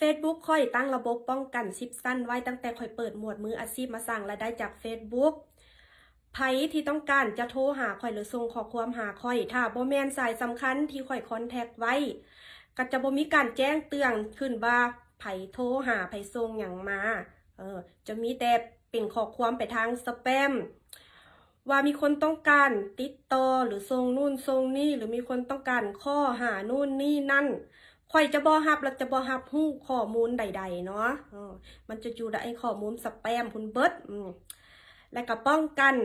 Facebook ค่อยตั้งระบบป้องกันชิปสั้นไว้ตั้งแต่ค่อยเปิดหมวดมืออาชีพมาสร้างรายได้จาก Facebook ไผที่ต้องการจะโทรหาค่อยหรือส่งข้อความหาค่อยถ้าบ่แม่นสายสำคัญที่ค่อยคอนแทคไว้ก็จะบ่มีการแจ้งเตือนขึ้นว่าไผโทรหาไผส่งหยังมาจะมีแต่เป็นข้อความไปทางสแปมว่ามีคนต้องการติดต่อหรือส่งนู่นส่งนี่หรือมีคนต้องการข้อหานู่นนี่นั่นค่อยจะบ่รับและจะบ่รับรู้ข้อมูลใดๆเนาะมันจะอยู่ในข้อมูลสแปมพุ่นเบิดและก็ป้องกัน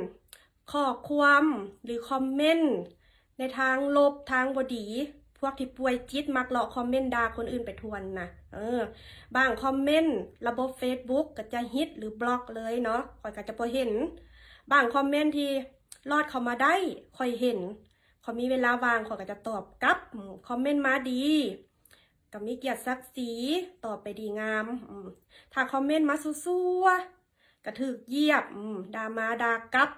ข้อความหรือคอมเมนต์ในทางลบทางบ่ดีพวกที่ป่วยจิตมักเลาะคอมเมนต์ด่าคนอื่นไปทวนนะบางคอมเมนต์ระบบ Facebook ก็จะฮิตหรือบล็อกเลยเนาะค่อยก็จะบ่เห็นบางคอมเมนต์ที่รอดเข้ามาได้ค่อยเห็นเขามีเวลาว่างค่อยก็จะตอบกลับคอมเมนต์มาดีก็มีเกียรติศักดิ์ศรีตอบไปดีงามถ้าคอมเมนต์มาซั่วๆก็ถูกเหยียบด่ามาด่ากลับ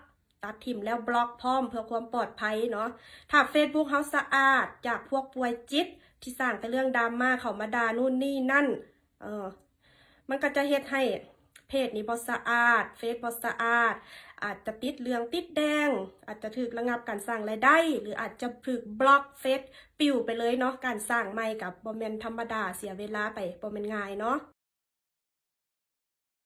ตัดทิมแล้วบล็อกพร้อมเพื่อความปลอดภัยเนาะถ้า Facebook เฮาสะอาดจากพวกป่วยจิตที่สร้างแต่เรื่องดราม่าเขามาด่านู่นนี่นั่นมันก็จะเฮ็ดให้เพจนี้บ่สะอาดเฟซบ่สะอาดอาจจะติดเหลืองติดแดงอาจจะถูกระงับการสร้างรายได้หรืออาจจะถูกบล็อกเฟซปิวไปเลยเนาะการสร้างใหม่กับบ่แม่นธรรมดาเสียเวลาไปบ่แม่นง่ายเนาะ